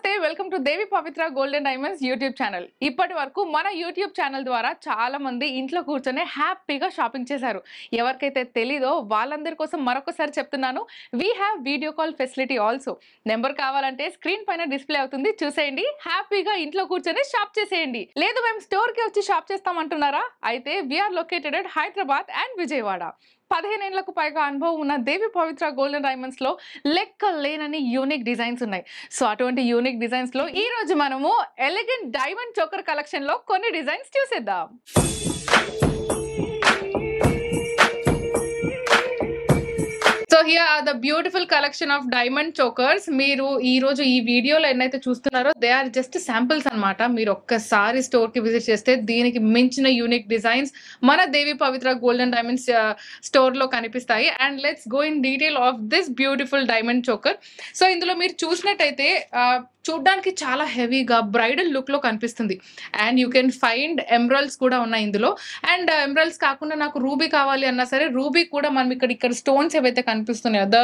నమస్తే welcome to Devi Pavitra golden diamonds YouTube channel. ఇప్పటి వరకు మన యూట్యూబ్ ఛానల్ ద్వారా చాలా మంది ఇంట్లో కూర్చొని హ్యాపీగా షాపింగ్ చేశారు. ఎవరికైతే తెలీదో వాళ్ళందరి కోసం మరొకసారి చెప్తున్నాను, we have video call facility also. Number కావాలంటే స్క్రీన్ పైన డిస్ప్లే అవుతుంది, చూసేయండి. హ్యాపీగా ఇంట్లో కూర్చొని షాప్ చేసేయండి. లేదు మేము స్టోర్ కి వచ్చి షాప్ చేస్తామంటున్నారా? అయితే we are located at Hyderabad and Vijayawada. 15 ఏళ్లకు పైగా అనుభవం ఉన్న దేవి పవిత్ర గోల్డెన్ డైమండ్స్ లో లెక్క లేనని యూనిక్ డిజైన్స్ ఉన్నాయి. సో అటువంటి యూనిక్ డిజైన్స్ లో ఈ రోజు మనము ఎలిగెంట్ డైమండ్ చోకర్ కలెక్షన్ లో కొన్ని డిజైన్స్ చూసేద్దాం. So here are the beautiful collection of diamond chokers. మీరు ఈ రోజు ఈ వీడియోలో ఎన్నైతే చూస్తున్నారో దే ఆర్ జస్ట్ శాంపిల్స్ అన్నమాట. మీరు ఒక్కసారి స్టోర్ కి విజిట్ చేస్తే దీనికి మించిన యూనిక్ డిజైన్స్ మన దేవి పవిత్ర గోల్డెన్ డైమండ్స్ స్టోర్ లో కనిపిస్తాయి. And let's go in detail of this beautiful diamond choker. So ఇందులో మీరు చూసినట్టయితే చూడ్డానికి చాలా హెవీగా బ్రైడల్ లుక్ లో కనిపిస్తుంది. And you can find emeralds కూడా ఉన్నాయి ఇందులో. అండ్ ఎమరల్డ్స్ కాకుండా నాకు రూబీ కావాలి అన్నా సరే రూబీ కూడా మనం ఇక్కడ స్టోన్స్ ఏవైతే కనిపిస్తున్నాయో ద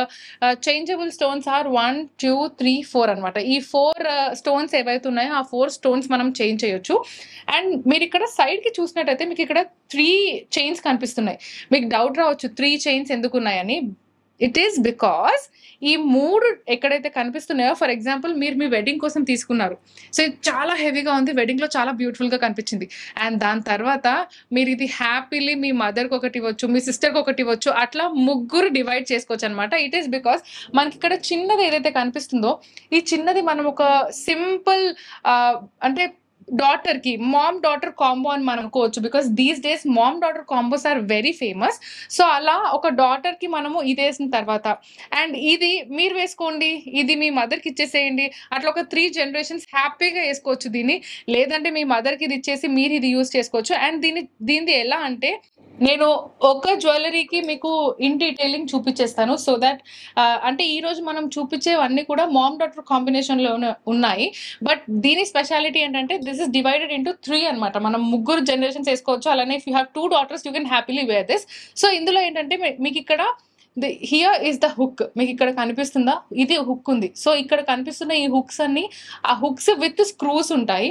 చేంజబుల్ స్టోన్స్ ఆర్ 1, 2, 3, 4 అనమాట. ఈ 4 స్టోన్స్ ఏవైతే ఉన్నాయో ఆ 4 స్టోన్స్ మనం చేంజ్ చేయొచ్చు. అండ్ మీరు ఇక్కడ సైడ్ కి చూసినట్టయితే మీకు ఇక్కడ 3 చైన్స్ కనిపిస్తున్నాయి. మీకు డౌట్ రావచ్చు 3 చైన్స్ ఎందుకు ఉన్నాయని. ఇట్ ఈస్ బికాస్ ఈ 3 ఎక్కడైతే కనిపిస్తున్నాయో, ఫర్ ఎగ్జాంపుల్ మీరు మీ వెడ్డింగ్ కోసం తీసుకున్నారు, సో ఇది చాలా హెవీగా ఉంది, వెడ్డింగ్ లో చాలా బ్యూటిఫుల్ గా కనిపించింది. అండ్ దాని తర్వాత మీరు ఇది హ్యాపీలీ మీ మదర్కి ఒకటి ఇవ్వచ్చు, మీ సిస్టర్కి ఒకటి ఇవ్వచ్చు, అట్లా ముగ్గురు డివైడ్ చేసుకోవచ్చు అనమాట. ఇట్ ఈస్ బికాస్ మనకి ఇక్కడ చిన్నది ఏదైతే కనిపిస్తుందో ఈ చిన్నది మనం ఒక సింపుల్ అంటే డాటర్ కి మామ్ డాటర్ కాంబో అని మనం అనుకోవచ్చు. Because these days mom daughter combos are very famous. So అలా ఒక డాటర్ కి మనము ఇది వేసిన తర్వాత అండ్ ఇది మీరు వేసుకోండి, ఇది మీ మదర్ కి ఇచ్చేసేయండి, అట్లా ఒక 3 జనరేషన్స్ హ్యాపీగా వేసుకోవచ్చు దీన్ని. లేదంటే మీ మదర్ కి ఇది ఇచ్చేసి మీరు ఇది యూజ్ చేసుకోవచ్చు. అండ్ దీనిది ఎలా అంటే నేను ఒక జ్యువెలరీకి మీకు ఇన్ డీటెయిలింగ్ చూపించేస్తాను. సో దట్ అంటే ఈ రోజు మనం చూపించేవన్నీ కూడా మామ్ డాటర్ కాంబినేషన్ లో ఉన్నాయి. బట్ దీని స్పెషాలిటీ ఏంటంటే దిస్ ఇస్ డివైడెడ్ ఇంటూ 3 అనమాట. మనం ముగ్గురు జనరేషన్స్ వేసుకోవచ్చు. అలానే if you have 2 daughters you can happily wear this. So ఇందులో ఏంటంటే మీకు ఇక్కడ హియర్ ఈస్ ద హుక్, మీకు ఇక్కడ కనిపిస్తుందా, ఇది హుక్ ఉంది. సో ఇక్కడ కనిపిస్తున్న ఈ హుక్స్ అన్ని ఆ హుక్స్ విత్ స్క్రూస్ ఉంటాయి.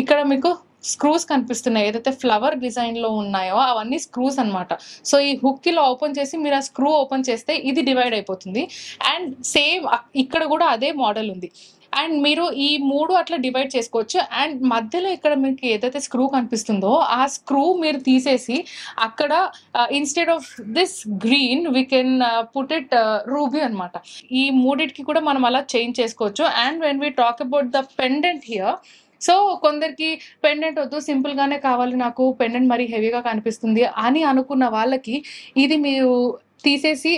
ఇక్కడ మీకు స్క్రూస్ కనిపిస్తున్నాయి, ఏదైతే ఫ్లవర్ డిజైన్ లో ఉన్నాయో అవన్నీ స్క్రూస్ అనమాట. సో ఈ హుక్ ఇలా ఓపెన్ చేసి మీరు ఆ స్క్రూ ఓపెన్ చేస్తే ఇది డివైడ్ అయిపోతుంది. అండ్ సేమ్ ఇక్కడ కూడా అదే మోడల్ ఉంది. అండ్ మీరు ఈ 3 అట్లా డివైడ్ చేసుకోవచ్చు. అండ్ మధ్యలో ఇక్కడ మీకు ఏదైతే స్క్రూ కనిపిస్తుందో ఆ స్క్రూ మీరు తీసేసి అక్కడ instead of this green we can put it ruby అనమాట. ఈ 3కి కూడా మనం అలా చేంజ్ చేసుకోవచ్చు. And when we talk about the pendant here, so కొందరికి పెండెంట్ వద్దు, సింపుల్ గానే కావాలి, నాకు పెండెంట్ మరీ హెవీగా కనిపిస్తుంది అని అనుకున్న వాళ్ళకి ఇది మీరు తీసేసి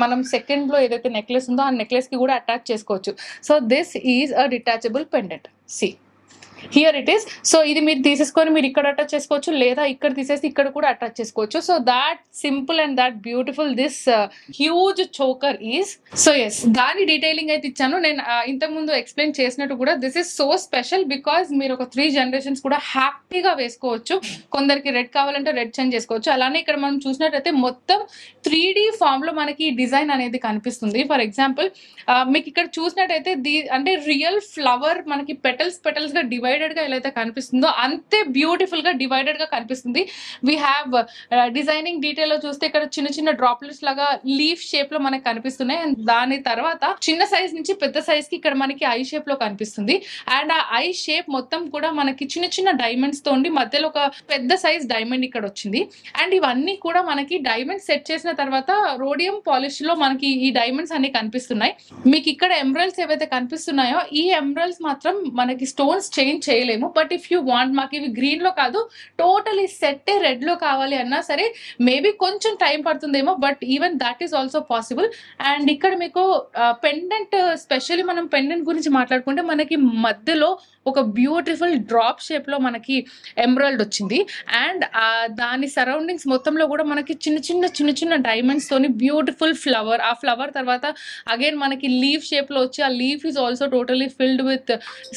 మనం సెకండ్ లో ఏదైతే నెక్లెస్ ఉందో ఆ నెక్లెస్ కి కూడా అటాచ్ చేసుకోవచ్చు. So this is a detachable pendant. See here it is. So ఇది మీరు తీసేసుకొని మీరు ఇక్కడ అటాచ్ చేసుకోవచ్చు, లేదా ఇక్కడ తీసేసి ఇక్కడ కూడా అటాచ్ చేసుకోవచ్చు. So that simple and that beautiful this huge choker is. So yes, దాని డీటెయిలింగ్ అయితే ఇచ్చాను నేను ఇంతకుముందు ఎక్స్ప్లెయిన్ చేసినట్టు కూడా. This is so special because మీరు ఒక 3 జనరేషన్స్ కూడా హ్యాపీగా వేసుకోవచ్చు. కొందరికి రెడ్ కావాలంటే రెడ్ చేంజ్ చేసుకోవచ్చు. అలానే ఇక్కడ మనం చూసినట్టయితే మొత్తం 3D ఫామ్ లో మనకి ఈ డిజైన్ అనేది కనిపిస్తుంది. ఫర్ ఎగ్జాంపుల్ మీకు ఇక్కడ చూసినట్టయితే అంటే రియల్ ఫ్లవర్ మనకి పెటల్స్ గా డివైడెడ్ గా ఎలా అయితే కనిపిస్తుందో అంతే బ్యూటిఫుల్ గా డివైడెడ్ గా కనిపిస్తుంది. వీ హ్యావ్ డిజైనింగ్ డీటెయిల్ లో చూస్తే ఇక్కడ చిన్న చిన్న డ్రాప్లెట్స్ లాగా లీఫ్ షేప్ లో మనకి కనిపిస్తున్నాయి. అండ్ దాని తర్వాత చిన్న సైజ్ నుంచి పెద్ద సైజ్ కి ఇక్కడ మనకి ఐ షేప్ లో కనిపిస్తుంది. అండ్ ఆ ఐ షేప్ మొత్తం కూడా మనకి చిన్న చిన్న డైమండ్స్ తో ఉండి మధ్యలో ఒక పెద్ద సైజ్ డైమండ్ ఇక్కడ వచ్చింది. అండ్ ఇవన్నీ కూడా మనకి డైమండ్ సెట్ చేసిన తర్వాత రోడియం పాలిష్ లో మనకి ఈ డైమండ్స్ అన్ని కనిపిస్తున్నాయి. మీకు ఇక్కడ ఎమరల్డ్స్ ఏవైతే కనిపిస్తున్నాయో ఈ ఎమరల్డ్స్ మాత్రం మనకి స్టోన్స్ చేంజ్ చేయలేము. బట్ ఇఫ్ యూ వాంట్, మాకు ఇవి గ్రీన్ లో కాదు టోటలీ సెట్ రెడ్ లో కావాలి అన్నా సరే మేబీ కొంచెం టైం పడుతుందేమో, but even that is also possible. And ఇక్కడ మీకు పెండెంట్, స్పెషల్లీ మనం పెండెంట్ గురించి మాట్లాడుకుంటే మనకి మధ్యలో ఒక బ్యూటిఫుల్ డ్రాప్ షేప్ లో మనకి ఎమరల్డ్ వచ్చింది. అండ్ దాని సరౌండింగ్స్ మొత్తంలో కూడా మనకి చిన్న చిన్న డైమండ్స్ తోని బ్యూటిఫుల్ ఫ్లవర్, ఆ ఫ్లవర్ తర్వాత అగైన్ మనకి లీఫ్ షేప్ లో వచ్చి ఆ leaf is also totally filled with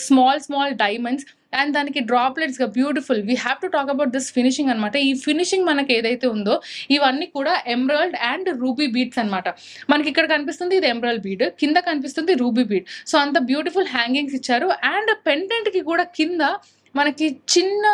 small diamonds. And దానికి డ్రాప్లెట్స్ గా beautiful. We have to talk about this finishing అనమాట. ఈ ఫినిషింగ్ మనకి ఏదైతే ఉందో ఇవన్నీ కూడా ఎమరాల్డ్ అండ్ రూబీ బీడ్స్ అనమాట. మనకి ఇక్కడ కనిపిస్తుంది ఇది ఎమరాల్డ్ బీడ్, కింద కనిపిస్తుంది రూబీ బీడ్. సో అంత బ్యూటిఫుల్ హ్యాంగింగ్స్ ఇచ్చారు. అండ్ పెండెంట్ కి కూడా కింద మనకి చిన్న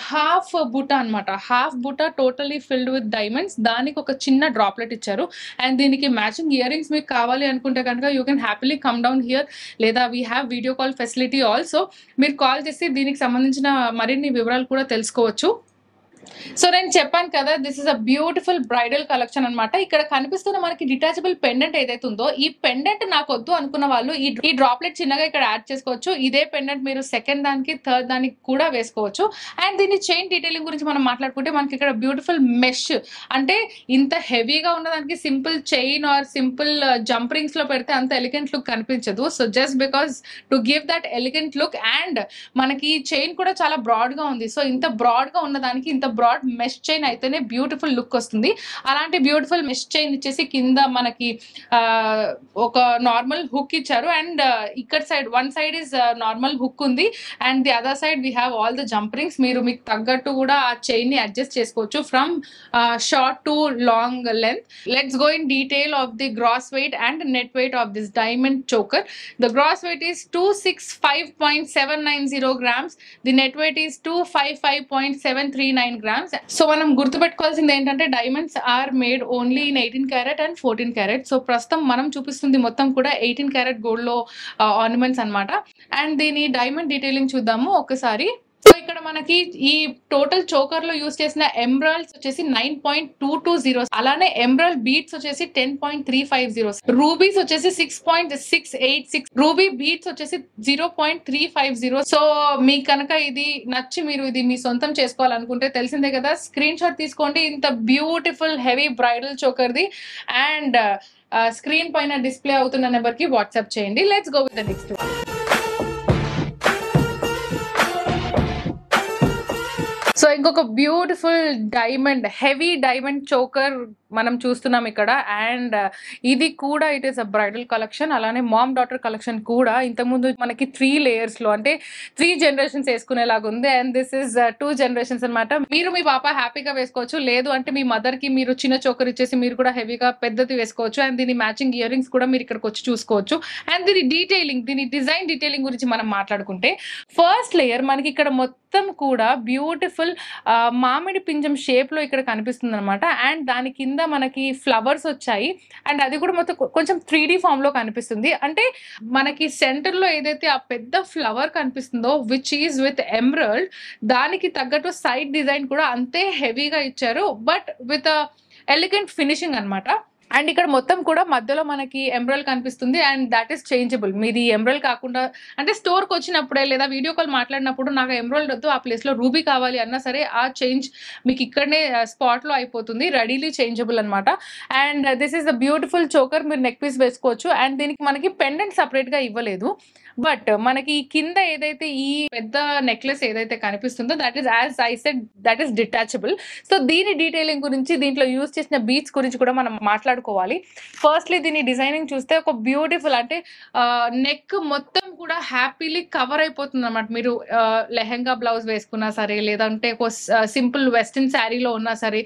హాఫ్ బుట్ట అనమాట. హాఫ్ బుట్ట టోటలీ ఫిల్డ్ విత్ డైమండ్స్. దానికి ఒక చిన్న డ్రాప్లెట్ ఇచ్చారు. అండ్ దీనికి మ్యాచింగ్ ఇయర్ రింగ్స్ మీకు కావాలి అనుకుంటే కనుక you can happily come down here, లేదా we have video call facility also. మీరు కాల్ చేసి దీనికి సంబంధించిన మరిన్ని వివరాలు కూడా తెలుసుకోవచ్చు. సో నేను చెప్పాను కదా, this is a beautiful bridal collection అనమాట. ఇక్కడ కనిపిస్తున్న మనకి డిటాచబుల్ పెండెంట్ ఏదైతే ఉందో, ఈ పెండెంట్ నాకు వద్దు అనుకున్న వాళ్ళు ఈ డ్రాప్లెట్ చిన్నగా ఇక్కడ యాడ్ చేసుకోవచ్చు. ఇదే పెండెంట్ మీరు సెకండ్ దానికి థర్డ్ దానికి కూడా వేసుకోవచ్చు. అండ్ దీని చైన్ డీటెయిలింగ్ గురించి మనం మాట్లాడుకుంటే మనకి ఇక్కడ బ్యూటిఫుల్ మెష్, అంటే ఇంత హెవీగా ఉన్నదానికి simple chain are simple jump rings లో పెడితే అంత ఎలిగెంట్ లుక్ కనిపించదు. So just because to give that elegant look, and మనకి చైన్ కూడా చాలా బ్రాడ్ గా ఉంది. సో ఇంత బ్రాడ్ గా ఉన్నదానికి ఇంత బ్రాడ్ మెష్ చైన్ అయితేనే బ్యూటిఫుల్ లుక్ వస్తుంది. అలాంటి బ్యూటిఫుల్ మెష్ చైన్ ఇచ్చేసి కింద మనకి ఒక నార్మల్ హుక్ ఇచ్చారు. అండ్ ఇక్కడ side one side is normal hook ఉంది, and the other side we have all the jump rings. మీరు మీకు తగ్గట్టు కూడా ఆ చైన్ ని అడ్జస్ట్ చేసుకోవచ్చు from short to long length. Let's go in detail of the gross weight and net weight of this diamond choker. The gross weight is 265.790 grams. The net weight is 255.739 grams. So మనం గుర్తుపెట్టుకోవాల్సింది ఏంటంటే diamonds are made only in 18 carat and 14 carat. So ప్రస్తుతం మనం చూపిస్తుంది మొత్తం కూడా 18 carat gold లో ornaments అనమాట. అండ్ దీని డైమండ్ డీటెయిలింగ్ చూద్దాము ఒకసారి. సో ఇక్కడ మనకి ఈ టోటల్ చోకర్ లో యూస్ చేసిన ఎమరాల్డ్స్ వచ్చేసి 9.220, అలానే ఎమరాల్డ్ బీట్స్ వచ్చేసి 10.350, రూబీస్ వచ్చేసి 6.686, రూబీ బీట్స్ వచ్చేసి 0.350. సో మీకు కనుక ఇది నచ్చి మీరు ఇది మీ సొంతం చేసుకోవాలనుకుంటే తెలిసిందే కదా, స్క్రీన్ షాట్ తీసుకోండి ఇంత బ్యూటిఫుల్ హెవీ బ్రైడల్ చోకర్ది, అండ్ స్క్రీన్ పైన డిస్ప్లే అవుతున్న నెంబర్ కి వాట్సాప్ చేయండి. Let's go with the next one. So ఇంకొక beautiful diamond, heavy diamond choker మనం చూస్తున్నాం ఇక్కడ. అండ్ ఇది కూడా it is a bridal collection. అలానే మామ్ డాటర్ కలెక్షన్ కూడా ఇంతకుముందు మనకి 3 layers లో, అంటే 3 generations వేసుకునేలాగా ఉంది. అండ్ దిస్ ఇస్ 2 generations అనమాట. మీరు మీ పాప హ్యాపీగా వేసుకోవచ్చు, లేదు అంటే మీ మదర్ కి మీరు చిన్న చోకర్ ఇచ్చేసి మీరు కూడా హెవీగా పెద్దది వేసుకోవచ్చు. అండ్ దీని మ్యాచింగ్ ఇయర్ రింగ్స్ కూడా మీరు ఇక్కడికి వచ్చి చూసుకోవచ్చు. అండ్ దీని డీటెయిలింగ్, దీని డిజైన్ డీటెయిలింగ్ గురించి మనం మాట్లాడుకుంటే, ఫస్ట్ లేయర్ మనకి ఇక్కడ మొత్తం కూడా బ్యూటిఫుల్ మామిడి పింజం షేప్ లో ఇక్కడ కనిపిస్తుంది అనమాట. అండ్ దాని కింద మనకి ఫ్లవర్స్ వచ్చాయి, అండ్ అది కూడా మొత్తం కొంచెం 3D ఫామ్ లో కనిపిస్తుంది. అంటే మనకి సెంటర్ లో ఏదైతే ఆ పెద్ద ఫ్లవర్ కనిపిస్తుందో విచ్ ఈజ్ విత్ ఎమరాల్డ్, దానికి తగ్గట్టు సైడ్ డిజైన్ కూడా అంతే హెవీగా ఇచ్చారు, బట్ విత్ ఎలిగెంట్ ఫినిషింగ్ అనమాట. అండ్ ఇక్కడ మొత్తం కూడా మధ్యలో మనకి ఎమరాల్డ్ కనిపిస్తుంది, అండ్ దాట్ ఈస్ చేంజబుల్. మీది ఎమరాల్డ్ కాకుండా, అంటే స్టోర్కి వచ్చినప్పుడే లేదా వీడియో కాల్ మాట్లాడినప్పుడు నాకు ఎమరాల్డ్ వద్దు, ఆ ప్లేస్ లో రూబీ కావాలి అన్నా సరే ఆ చేంజ్ మీకు ఇక్కడనే స్పాట్ లో అయిపోతుంది, రెడీలీ చేంజబుల్ అనమాట. And this is the beautiful choker, మీరు నెక్ పీస్ వేసుకోవచ్చు. అండ్ దీనికి మనకి పెండెంట్ సపరేట్ గా ఇవ్వలేదు, బట్ మనకి కింద ఏదైతే ఈ పెద్ద నెక్లెస్ ఏదైతే కనిపిస్తుందో that is, as I said, that is detachable. So దీని డీటెయిలింగ్ గురించి, దీంట్లో యూజ్ చేసిన బీట్స్ గురించి కూడా మనం మాట్లాడుకోవాలి. ఫస్ట్లీ దీని డిజైనింగ్ చూస్తే ఒక బ్యూటిఫుల్, అంటే నెక్ మొత్తం కూడా హ్యాపీలీ కవర్ అయిపోతుంది అనమాట. మీరు లెహెంగా బ్లౌజ్ వేసుకున్నా సరే, లేదంటే ఒక సింపుల్ వెస్ట్రన్ శారీలో ఉన్నా సరే,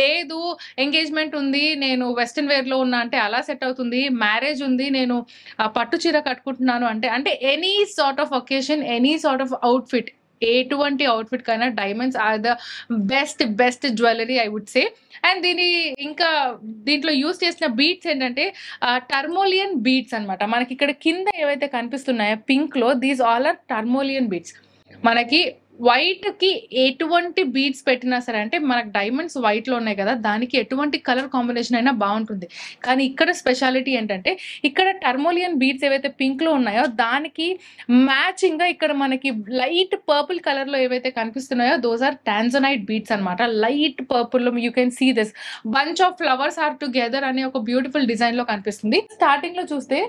లేదు ఎంగేజ్మెంట్ ఉంది నేను వెస్ట్రన్ వేర్ లో ఉన్నా అంటే అలా సెట్ అవుతుంది, మ్యారేజ్ ఉంది నేను పట్టు చీర కట్టుకుంటున్నాను అంటే any sort of occasion, any sort of outfit, ఎటువంటి అవుట్ఫిట్ కైనా diamonds are the best jewellery I would say. And ఇంకా దీంట్లో యూస్ చేసిన బీట్స్ ఏంటంటే టర్మోలియన్ బీట్స్ అనమాట. మనకి ఇక్కడ కింద ఏవైతే కనిపిస్తున్నాయో పింక్ లో, దీస్ ఆల్ ఆర్ టర్మోలియన్ బీట్స్. మనకి వైట్ కి ఎటువంటి బీడ్స్ పెట్టినా సరే, అంటే మనకు డైమండ్స్ వైట్ లో ఉన్నాయి కదా, దానికి ఎటువంటి కలర్ కాంబినేషన్ అయినా బాగుంటుంది. కానీ ఇక్కడ స్పెషాలిటీ ఏంటంటే, ఇక్కడ టర్మోలియన్ బీడ్స్ ఏవైతే పింక్ లో ఉన్నాయో దానికి మ్యాచింగ్ గా ఇక్కడ మనకి లైట్ పర్పుల్ కలర్ లో ఏవైతే కనిపిస్తున్నాయో దోస్ ఆర్ టాంజనైట్ బీడ్స్ అనమాట. లైట్ పర్పుల్ లో you can see this bunch of flowers are together అనే ఒక బ్యూటిఫుల్ డిజైన్ లో కనిపిస్తుంది. స్టార్టింగ్ లో చూస్తే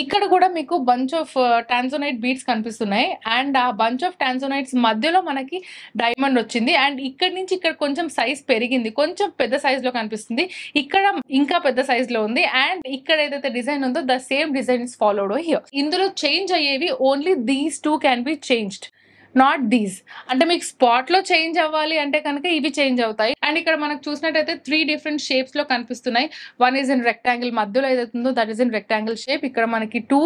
ఇక్కడ కూడా మీకు బంచ్ ఆఫ్ టాంజనైట్ బీడ్స్ కనిపిస్తున్నాయి, అండ్ ఆ బంచ్ ఆఫ్ టాంజనైట్స్ మధ్యలో మనకి డైమండ్ వచ్చింది. అండ్ ఇక్కడ నుంచి ఇక్కడ కొంచెం సైజ్ పెరిగింది, కొంచెం పెద్ద సైజ్ లో కనిపిస్తుంది, ఇక్కడ ఇంకా పెద్ద సైజ్ లో ఉంది. అండ్ ఇక్కడ ఏదైతే డిజైన్ ఉందో the same design is followed here. ఇందులో చేంజ్ అయ్యేవి only these 2 can be changed. Not these. అంటే మీకు స్పాట్ లో చేంజ్ అవ్వాలి అంటే కనుక ఇవి చేంజ్ అవుతాయి. అండ్ ఇక్కడ మనకు చూసినట్టయితే 3 డిఫరెంట్ షేప్స్ లో కనిపిస్తున్నాయి. వన్ ఈజ్ ఇన్ రెక్టాంగిల్, మధ్యలో ఏదైతుందో that is in rectangle shape. ఇక్కడ మనకి 2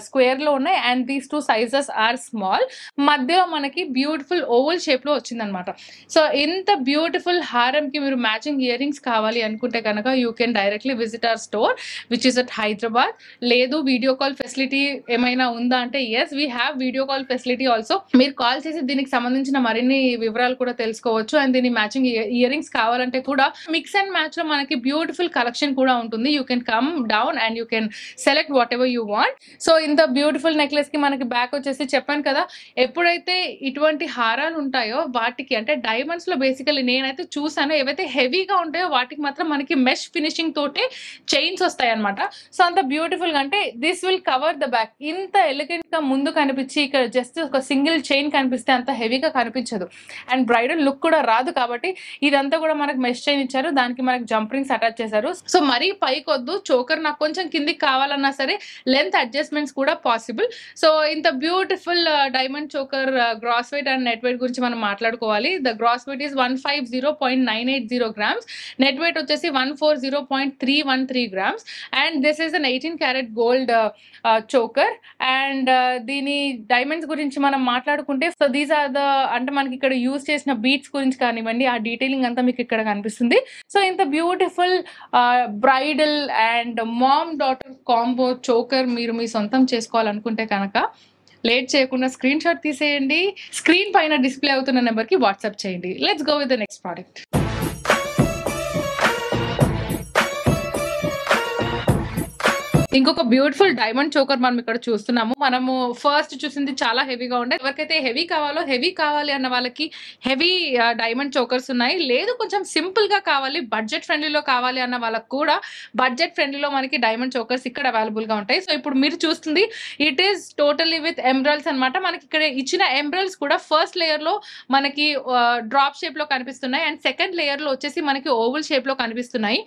స్క్వేర్ లో ఉన్నాయి and these 2 sizes are small. మధ్యలో మనకి బ్యూటిఫుల్ ఓవల్ షేప్ లో వచ్చిందనమాట. సో ఇంత బ్యూటిఫుల్ హారం కి మీరు మ్యాచింగ్ ఇయర్ రింగ్స్ కావాలి అనుకుంటే కనుక you can directly visit our store which is at Hyderabad. లేదు వీడియో కాల్ ఫెసిలిటీ ఏమైనా ఉందా అంటే yes, we have video call facility also. మీరు కాల్ చేసి దీనికి సంబంధించిన మరిన్ని వివరాలు కూడా తెలుసుకోవచ్చు. అండ్ దీని మ్యాచింగ్ ఇయర్ రింగ్స్ కావాలంటే కూడా మిక్స్ అండ్ మ్యాచ్ లో మనకి బ్యూటిఫుల్ కలెక్షన్ కూడా ఉంటుంది. You can come down and you can select what ever you want. So ఇంత బ్యూటిఫుల్ నెక్లెస్ కి మనకి బ్యాక్ వచ్చేసి చెప్పాను కదా, ఎప్పుడైతే ఇటువంటి హారాలు ఉంటాయో వాటికి అంటే డైమండ్స్ లో బేసికలీ నేనైతే చూసాను, ఏవైతే హెవీగా ఉంటాయో వాటికి మాత్రం మనకి మెష్ ఫినిషింగ్ తోటే చైన్స్ వస్తాయి అనమాట. సో అంత బ్యూటిఫుల్ గా అంటే this will cover the back. ఇంత ఎలిగెంట్ గా ముందు కనిపించి ఇక్కడ జస్ట్ ఒక సింగిల్ చైన్ కనిపిస్తే అంత హెవీగా కనిపించదు అండ్ బ్రైడల్ లుక్ కూడా రాదు. కాబట్టి ఇదంతా కూడా మనకు మెష్ చైన్ ఇచ్చారు, దానికి మనకి జంప్ రింగ్స్ అటాచ్ చేశారు. సో మరీ పైకి వద్దు, చోకర్ నాకు కొంచెం కిందికి కావాలన్నా సరే లెంత్ అడ్జస్ట్మెంట్స్ కూడా పాసిబుల్. సో ఇంత beautiful diamond choker gross weight and net weight గురించి మనం మాట్లాడుకోవాలి. The gross weight is 150.980 grams, net weight వచ్చేసి 140.313 grams. And this is an 18 karat gold choker. And దీని డైమండ్స్ గురించి మనం మాట్లాడుకుంటే సో దీస్ ఆర్ ద అంటే మనకి ఇక్కడ యూజ్ చేసిన బీట్స్ గురించి కానివ్వండి, ఆ డీటెయిలింగ్ అంతా మీకు ఇక్కడ కనిపిస్తుంది. సో ఇంత beautiful bridal and mom daughter combo choker మీరు మీ సొంతం చేసుకోవాలనుకుంటే కనుక లేట్ చేయకుండా స్క్రీన్ షాట్ తీసేయండి, స్క్రీన్ పైన డిస్ప్లే అవుతున్న నెంబర్ కి వాట్సాప్ చేయండి. Let's go with the next product. ఇంకొక బ్యూటిఫుల్ డైమండ్ చోకర్ మనం ఇక్కడ చూస్తున్నాము. మనము ఫస్ట్ చూసింది చాలా హెవీగా ఉండే, ఎవరికైతే హెవీ కావాలో హెవీ కావాలి అన్న వాళ్ళకి హెవీ డైమండ్ చోకర్స్ ఉన్నాయి. లేదు కొంచెం సింపుల్ గా కావాలి, బడ్జెట్ ఫ్రెండ్లీలో కావాలి అన్న వాళ్ళకి కూడా బడ్జెట్ ఫ్రెండ్లీలో మనకి డైమండ్ చోకర్స్ ఇక్కడ అవైలబుల్ గా ఉంటాయి. సో ఇప్పుడు మీరు చూస్తుంది ఇట్ ఈస్ టోటలీ విత్ ఎంబ్రాయిల్స్ అనమాట. మనకి ఇక్కడ ఇచ్చిన ఎంబ్రాయిల్స్ కూడా ఫస్ట్ లేయర్ లో మనకి డ్రాప్ షేప్ లో కనిపిస్తున్నాయి అండ్ సెకండ్ లేయర్ లో వచ్చేసి మనకి ఓవల్ షేప్ లో కనిపిస్తున్నాయి.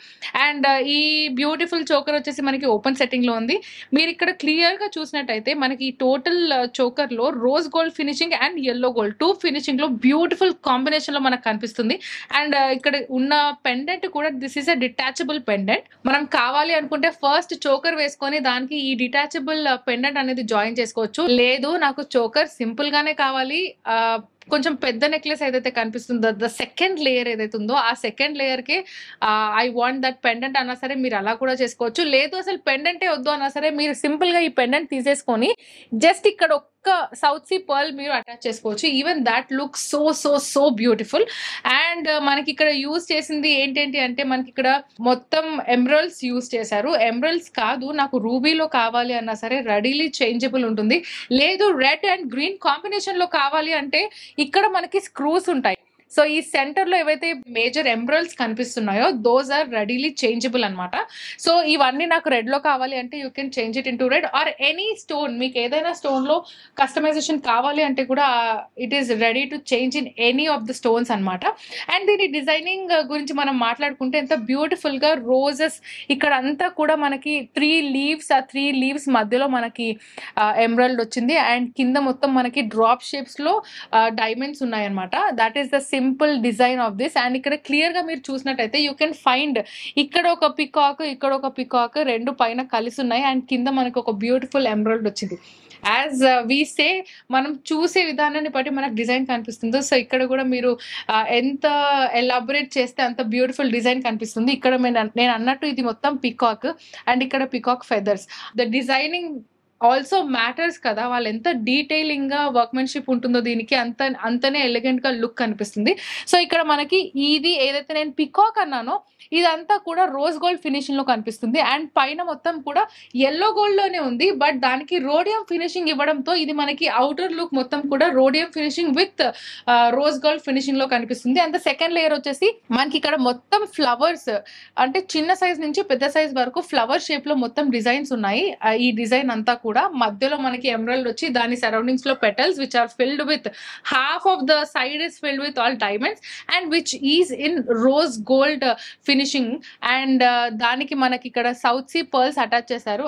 అండ్ ఈ బ్యూటిఫుల్ చోకర్ వచ్చేసి మనకి ఓపెన్ సెట్టింగ్ లో ఉంది. మీరు ఇక్కడ క్లియర్ గా చూసినట్టయితే మనకి ఈ టోటల్ చోకర్ లో rose gold finishing and yellow gold 2 finishing లో బ్యూటిఫుల్ కాంబినేషన్ లో మనకు కనిపిస్తుంది. అండ్ ఇక్కడ ఉన్న పెండెంట్ కూడా this is a detachable pendant. మనం కావాలి అనుకుంటే ఫస్ట్ చోకర్ వేసుకొని దానికి ఈ డిటాచబుల్ పెండెంట్ అనేది జాయిన్ చేసుకోవచ్చు. లేదు నాకు చోకర్ సింపుల్ గానే కావాలి, కొంచెం పెద్ద నెక్లెస్ ఏదైతే కనిపిస్తుందో ద సెకండ్ లేయర్ ఏదైతే ఉందో ఆ సెకండ్ లేయర్ కి ఐ వాంట్ దట్ పెండెంట్ అన్నా సరే మీరు అలా కూడా చేసుకోవచ్చు. లేదు అసలు పెండెంటే వద్దు అన్నా సరే మీరు సింపుల్ గా ఈ పెండెంట్ తీసేసుకొని జస్ట్ ఇక్కడ ఒక్క సౌత్ సీ పర్ల్ మీరు అటాచ్ చేసుకోవచ్చు. Even that look so so so beautiful. And మనకి ఇక్కడ యూజ్ చేసింది ఏంటంటే అంటే మనకి ఇక్కడ మొత్తం ఎమరల్డ్స్ యూజ్ చేశారు. ఎమరల్డ్స్ కాదు నాకు రూబీలో కావాలి అన్నా సరే రెడీలీ చేంజబుల్ ఉంటుంది. లేదు రెడ్ అండ్ గ్రీన్ కాంబినేషన్ లో కావాలి అంటే ఇక్కడ మనకి స్క్రూస్ ఉంటాయి. సో ఈ సెంటర్ లో ఏవైతే మేజర్ ఎంబ్రాయిల్స్ కనిపిస్తున్నాయో దోస్ ఆర్ రెడీలీ చేంజబుల్ అనమాట. సో ఇవన్నీ నాకు రెడ్ లో కావాలి అంటే you can change it in to red or any stone. మీకు ఏదైనా స్టోన్ లో కస్టమైజేషన్ కావాలి అంటే కూడా it is ready to change in any of the stones అనమాట. అండ్ దీని డిజైనింగ్ గురించి మనం మాట్లాడుకుంటే ఎంత బ్యూటిఫుల్ గా రోజెస్ ఇక్కడ అంతా కూడా మనకి 3 leaves, ఆ 3 leaves మధ్యలో మనకి ఎమరల్డ్ వచ్చింది అండ్ కింద మొత్తం మనకి డ్రాప్ షేప్స్ లో డైమండ్స్ ఉన్నాయన్నమాట. That is the simple design of this. And ఇక్కడ క్లియర్ గా మీరు చూసినట్టయితే యూ కెన్ ఫైండ్ ఇక్కడ ఒక పికాక్ ఇక్కడ ఒక పికాక్ రెండు పైన కలిసి ఉన్నాయి అండ్ కింద మనకు ఒక బ్యూటిఫుల్ ఎమరల్డ్ వచ్చింది. యాజ్ వి సే మనం చూసే విధానాన్ని బట్టి మనకు డిజైన్ కనిపిస్తుంది. సో ఇక్కడ కూడా మీరు ఎంత ఎలాబొరేట్ చేస్తే అంత బ్యూటిఫుల్ డిజైన్ కనిపిస్తుంది. ఇక్కడ నేను అన్నట్టు ఇది మొత్తం పికాక్ అండ్ ఇక్కడ peacock feathers. The designing also matters కదా, వాళ్ళు ఎంత డీటెయిలింగ్ గా వర్క్మెన్షిప్ ఉంటుందో దీనికి అంతనే ఎలిగెంట్ గా లుక్ కనిపిస్తుంది. సో ఇక్కడ మనకి ఇది ఏదైతే నేను పికాక్ అన్నానో ఇదంతా కూడా రోజ్ గోల్డ్ ఫినిషింగ్ లో కనిపిస్తుంది అండ్ పైన మొత్తం కూడా yellow gold లోనే ఉంది. బట్ దానికి రోడియం ఫినిషింగ్ ఇవ్వడంతో ఇది మనకి అవుటర్ లుక్ మొత్తం కూడా rhodium finishing with rose gold finishing లో కనిపిస్తుంది. అండ్ సెకండ్ లేయర్ వచ్చేసి మనకి ఇక్కడ మొత్తం ఫ్లవర్స్ అంటే చిన్న సైజ్ నుంచి పెద్ద సైజ్ వరకు ఫ్లవర్ షేప్ లో మొత్తం డిజైన్స్ ఉన్నాయి. ఈ డిజైన్ అంతా కూడా మధ్యలో మనకి ఎమరల్డ్ వచ్చి దాని సరౌండింగ్స్ లో petals which are filled with half of the side is filled with all diamonds and which is in rose gold finishing and దానికి మనకి ఇక్కడ సౌత్ సీ పర్ల్స్ అటాచ్ చేశారు.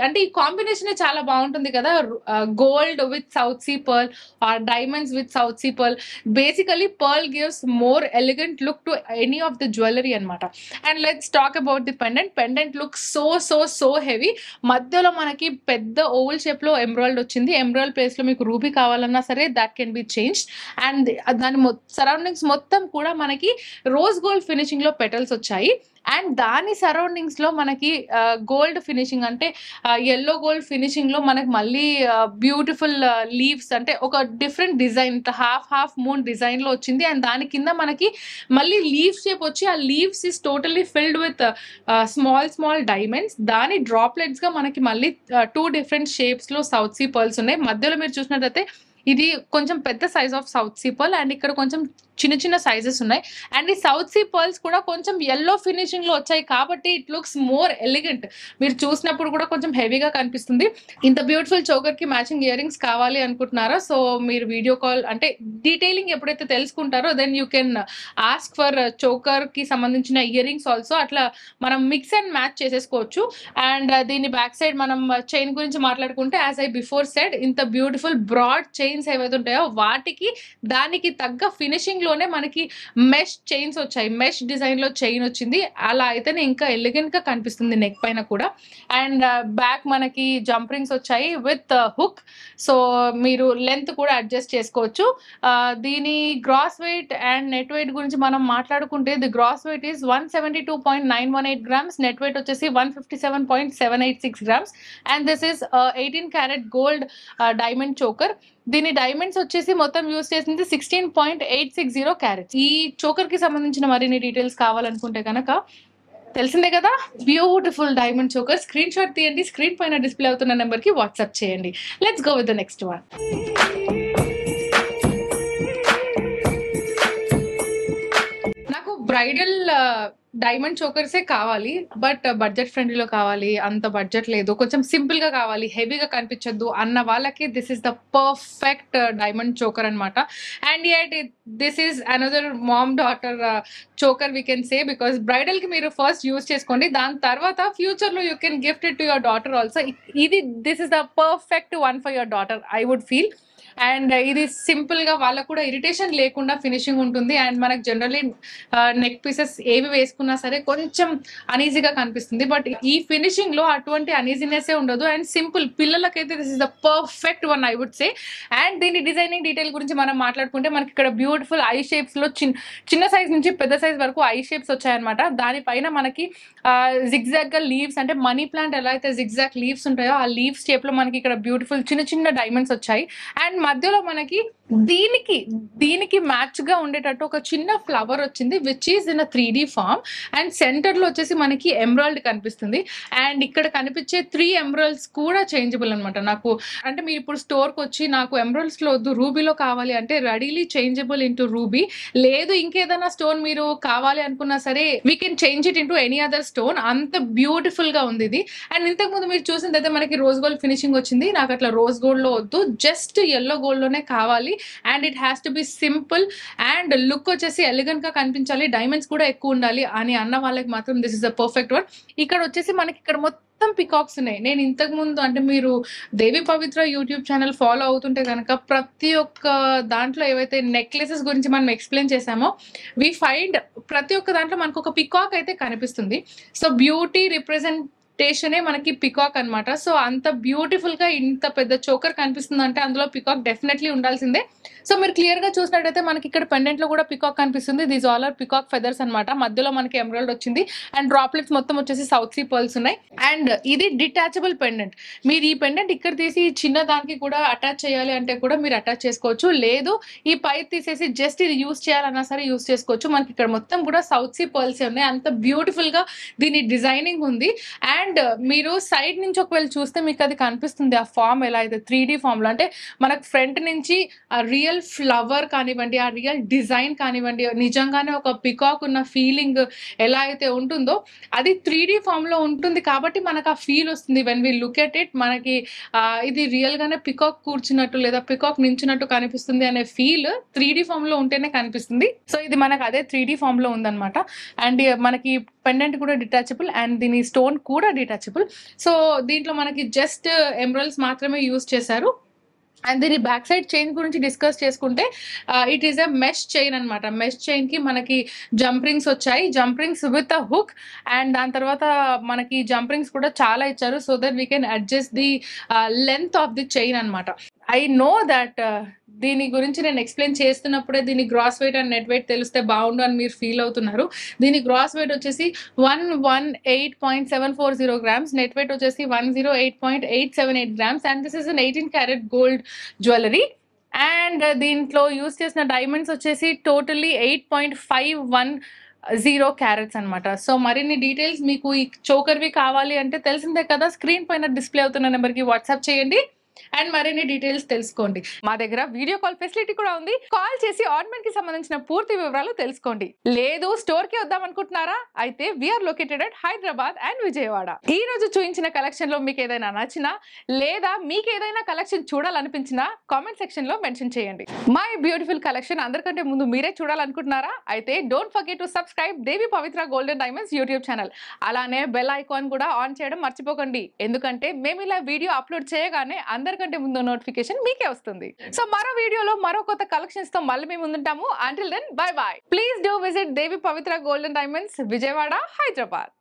అంటే ఈ కాంబినేషన్ చాలా బాగుంటుంది కదా, gold with south sea pearl or diamonds with south sea pearl. Basically pearl gives more elegant look to any of the jewellery అనమాట. And let's talk about the pendant look so heavy. మధ్యలో మనకి పెద్ద oval shape లో emerald వచ్చింది. Emerald place లో మీకు ruby కావాలన్నా సరే that can be change. And దాని సరౌండింగ్స్ మొత్తం కూడా మనకి రోజ్ గోల్డ్ ఫినిషింగ్ లో పెటల్స్ వచ్చాయి. అండ్ దాని సరౌండింగ్స్ లో మనకి గోల్డ్ ఫినిషింగ్ అంటే ఎల్లో గోల్డ్ ఫినిషింగ్ లో మనకి మళ్ళీ బ్యూటిఫుల్ లీవ్స్ అంటే ఒక different design half moon design లో వచ్చింది. అండ్ దాని కింద మనకి మళ్ళీ లీవ్ షేప్ వచ్చి ఆ leaves is totally filled with small diamonds. దాని డ్రాప్లెట్స్ గా మనకి మళ్ళీ 2 డిఫరెంట్ షేప్స్ లో సౌత్ సీ పర్ల్స్ ఉన్నాయి. మధ్యలో మీరు చూసినట్లయితే ఇది కొంచెం పెద్ద size of south sea pearl and ఇక్కడ కొంచెం చిన్న సైజెస్ ఉన్నాయి. అండ్ ఈ సౌత్ సీ పర్ల్స్ కూడా కొంచెం ఎల్లో ఫినిషింగ్ లో వచ్చాయి కాబట్టి ఇట్ లుక్స్ మోర్ ఎలిగెంట్. మీరు చూసినప్పుడు కూడా కొంచెం హెవీగా కనిపిస్తుంది. ఇంత బ్యూటిఫుల్ చోకర్ కి మ్యాచింగ్ ఇయర్ రింగ్స్ కావాలి అనుకుంటున్నారా, సో మీరు వీడియో కాల్ అంటే డీటెయిలింగ్ ఎప్పుడైతే తెలుసుకుంటారో then you can ask for choker కి సంబంధించిన ఇయర్ రింగ్స్ ఆల్సో. అట్లా మనం మిక్స్ అండ్ మ్యాచ్ చేసేసుకోవచ్చు. అండ్ దీని బ్యాక్ సైడ్ మనం చైన్ గురించి మాట్లాడుకుంటే యాజ్ ఐ బిఫోర్ సెడ్ ఇంత బ్యూటిఫుల్ బ్రాడ్ చైన్స్ ఏవైతే ఉంటాయో వాటికి దానికి తగ్గ ఫినిషింగ్ లోనే మనకి మెష్ చైన్స్ వచ్చాయి. మెష్ డిజైన్ లో చైన్ వచ్చింది. అలా అయితేనే ఇంకా ఎలిగెంట్ గా కనిపిస్తుంది నెక్ పైన కూడా. అండ్ బ్యాక్ మనకి జంప్ రింగ్స్ వచ్చాయి విత్ హుక్, సో మీరు లెంత్ కూడా అడ్జస్ట్ చేసుకోవచ్చు. దీని gross weight and net weight గురించి మనం మాట్లాడుకుంటే the gross weight is 172.918 grams, net weight వచ్చేసి 157.786 grams. And this is 18 karat gold diamond choker. దీని డైమండ్స్ వచ్చేసి మొత్తం యూజ్ చేసింది 16.860 క్యారెట్స్. ఈ చోకర్ కి సంబంధించిన మరిన్ని డీటెయిల్స్ కావాలనుకుంటే కనుక తెలిసిందే కదా, beautiful diamond choker screen shot తీయండి, స్క్రీన్ పైన డిస్ప్లే అవుతున్న నెంబర్ కి వాట్సాప్ చేయండి. Let's go with the next one. నాకు బ్రైడల్ డైమండ్ చోకర్సే కావాలి, బట్ బడ్జెట్ ఫ్రెండ్లీలో కావాలి, అంత బడ్జెట్ లేదు, కొంచెం సింపుల్ గా కావాలి, హెవీగా కనిపించద్దు అన్న వాళ్ళకి this is the perfect diamond choker అనమాట. And yet this is another mom daughter choker we can say, because bridal కి మీరు ఫస్ట్ యూజ్ చేసుకోండి, దాని తర్వాత ఫ్యూచర్ లో you can gift it to your daughter also. ఇది this is the perfect one for your daughter I would feel. And ఇది simple గా వాళ్ళకు కూడా ఇరిటేషన్ లేకుండా ఫినిషింగ్ ఉంటుంది. అండ్ మనకు జనరల్లీ నెక్ పీసెస్ ఏవి వేసుకున్నా సరే కొంచెం అనీజీగా కనిపిస్తుంది, బట్ ఈ ఫినిషింగ్ లో అటువంటి అనీజీనెస్ ఉండదు. అండ్ సింపుల్ పిల్లలకైతే this is the perfect one I would say. And దీని డిజైనింగ్ డీటెయిల్ గురించి మనం మాట్లాడుకుంటే మనకి ఇక్కడ బ్యూటిఫుల్ ఐ షేప్స్ లో చిన్న సైజ్ నుంచి పెద్ద సైజ్ వరకు ఐ షేప్స్ వచ్చాయన్నమాట. దానిపైన మనకి జిగ్జాగ్ గా లీవ్స్ అంటే మనీ ప్లాంట్ ఎలా అయితే జిగ్జాగ్ లీవ్స్ ఉంటాయో ఆ లీవ్స్ షేప్ లో మనకి ఇక్కడ బ్యూటిఫుల్ చిన్న డైమండ్స్ వచ్చాయి. అండ్ మధ్యలో మనకి దీనికి మ్యాచ్ గా ఉండేటట్టు ఒక చిన్న ఫ్లవర్ వచ్చింది which is in 3D form. And centre లో వచ్చేసి మనకి ఎమరాల్డ్ కనిపిస్తుంది. అండ్ ఇక్కడ కనిపించే 3 ఎమరాల్డ్స్ కూడా చేంజబుల్ అనమాట. నాకు అంటే మీరు ఇప్పుడు స్టోర్ కి వచ్చి నాకు ఎమరాల్డ్స్ లో వద్దు రూబీలో కావాలి అంటే రెడీలీ చేంజబుల్ ఇంటూ రూబీ, లేదు ఇంకేదైనా స్టోన్ మీరు కావాలి అనుకున్నా సరే we can change it into any other stone. అంత బ్యూటిఫుల్ గా ఉంది ఇది. అండ్ ఇంతకు ముందు మీరు చూసిందైతే మనకి రోజ్ గోల్డ్ ఫినిషింగ్ వచ్చింది, నాకు అట్లా రోజ్ గోల్డ్ లో వద్దు, జస్ట్ ఎల్లో గోల్డ్ లోనే కావాలి. And it has to be simple and look వచ్చేసి ఎలిగెంట్ గా కనిపించాలి, డైమండ్స్ కూడా ఎక్కువ ఉండాలి అని అన్న వాళ్ళకి మాత్రం this is the perfect one. ఇక్కడ వచ్చేసి మనకి ఇక్కడ మొత్తం పికాక్స్ ఉన్నాయి. నేను ఇంతకు ముందు అంటే మీరు దేవి పవిత్ర యూట్యూబ్ ఛానల్ ఫాలో అవుతుంటే కనుక ప్రతి ఒక్క దాంట్లో ఏవైతే నెక్లెసెస్ గురించి మనం ఎక్స్ప్లెయిన్ చేసామో వి ఫైండ్ ప్రతి ఒక్క దాంట్లో మనకు ఒక పికాక్ అయితే కనిపిస్తుంది. సో బ్యూటీ రిప్రజెంటేషనే మనకి పికాక్ అనమాట. సో అంత బ్యూటిఫుల్ గా ఇంత పెద్ద చోకర్ కనిపిస్తుంది అంటే అందులో పికాక్ డెఫినెట్లీ ఉండాల్సిందే. సో మీరు క్లియర్ గా చూసినట్టయితే మనకి ఇక్కడ పెండెంట్ లో కూడా పికాక్ కనిపిస్తుంది. These all are peacock feathers అనమాట. మధ్యలో మనకి ఎమరాల్డ్ వచ్చింది అండ్ డ్రాప్లెట్స్ మొత్తం వచ్చేసి సౌత్ సీ పర్ల్స్ ఉన్నాయి. అండ్ ఇది డిటాచబుల్ పెండెంట్. మీరు ఈ పెండెంట్ ఇక్కడ తీసి చిన్న దానికి కూడా అటాచ్ చేయాలి అంటే కూడా మీరు అటాచ్ చేసుకోవచ్చు, లేదు ఈ పై తీసేసి జస్ట్ ఇది యూస్ చేయాలన్నా సరే యూస్ చేసుకోవచ్చు. మనకి ఇక్కడ మొత్తం కూడా సౌత్ సీ పర్ల్స్ ఉన్నాయి. అంత బ్యూటిఫుల్ గా దీని డిజైనింగ్ ఉంది. అండ్ అండ్ మీరు సైడ్ నుంచి ఒకవేళ చూస్తే మీకు అది కనిపిస్తుంది ఆ ఫామ్ ఎలా అయితే 3D ఫామ్లో, అంటే మనకు ఫ్రంట్ నుంచి ఆ రియల్ ఫ్లవర్ కానివ్వండి, ఆ రియల్ డిజైన్ కానివ్వండి, నిజంగానే ఒక పికాక్ ఉన్న ఫీలింగ్ ఎలా అయితే ఉంటుందో అది 3D ఫామ్లో ఉంటుంది కాబట్టి మనకు ఆ ఫీల్ వస్తుంది. When we look at it మనకి ఇది రియల్ గానే పికాక్ కూర్చున్నట్టు లేదా పికాక్ నించున్నట్టు కనిపిస్తుంది అనే ఫీల్ 3D ఫామ్లో ఉంటేనే కనిపిస్తుంది. సో ఇది మనకు అదే 3D ఫామ్లో ఉందన్నమాట. అండ్ మనకి పెండెంట్ కూడా డిటాచబుల్ అండ్ దీని స్టోన్ కూడా డిటాచబుల్. సో దీంట్లో మనకి జస్ట్ ఎమరల్డ్స్ మాత్రమే యూజ్ చేశారు. అండ్ దీని బ్యాక్ సైడ్ చైన్ గురించి డిస్కస్ చేసుకుంటే it is a mesh chain అనమాట. మెష్ చైన్ కి మనకి జంప్ రింగ్స్ వచ్చాయి, jump rings with a hook. And దాని తర్వాత మనకి జంప్ రింగ్స్ కూడా చాలా ఇచ్చారు so that we can adjust the length of the chain అనమాట. ఐ నో దట్ దీని గురించి నేను ఎక్స్ప్లెయిన్ చేస్తున్నప్పుడే దీని gross weight and net weight తెలిస్తే బాగుండు అని మీరు ఫీల్ అవుతున్నారు. దీని గ్రాస్ వెయిట్ వచ్చేసి 118.740 గ్రామ్స్, నెట్ వెయిట్ వచ్చేసి 108.878 grams. And this is an 18 carat gold jewellery. And దీంట్లో యూస్ చేసిన డైమండ్స్ వచ్చేసి టోటల్లీ 8.510 క్యారెట్స్ అనమాట. సో మరిన్ని డీటెయిల్స్ మీకు ఈ చోకర్వి కావాలి అంటే తెలిసిందే కదా, స్క్రీన్ పైన డిస్ప్లే అవుతున్న నెంబర్కి వాట్సాప్ చేయండి అండ్ మరిన్ని డీటెయిల్స్ తెలుసుకోండి. మా దగ్గర వీడియో కాల్ ఫెసిలిటీ కూడా ఉంది. కాల్ చేసి ఆర్నమెంట్ కి సంబంధించిన పూర్తి వివరాలు తెలుసుకోండి. లేదు స్టోర్ కి వద్దాం అనుకుంటున్నారా? అయితే we are located at Hyderabad and Vijayawada. ఈ రోజు చూపించిన కలెక్షన్ లో మీకు ఏదైనా నచ్చినా లేదా మీకు ఏదైనా కలెక్షన్ చూడాలనిపించినా కామెంట్ సెక్షన్ లో మెన్షన్ చేయండి. మై బ్యూటిఫుల్ కలెక్షన్ అందరికంటే ముందు మీరే చూడాలనుకుంటున్నారా? అయితే don't forget to subscribe Devi Pavitra golden diamonds YouTube channel. అలానే బెల్ ఐకాన్ కూడా ఆన్ చేయడం మర్చిపోకండి, ఎందుకంటే మేము ఇలా వీడియో అప్లోడ్ చేయగానే అందరికంటే ముందు నోటిఫికేషన్ మీకే వస్తుంది. సో మరో వీడియోలో మరో కొత్త కలెక్షన్స్ తో మళ్ళీ మేము ముందుంటాము. Until then bye bye. Please do visit Devi Pavitra golden diamonds Vijayawada, Hyderabad.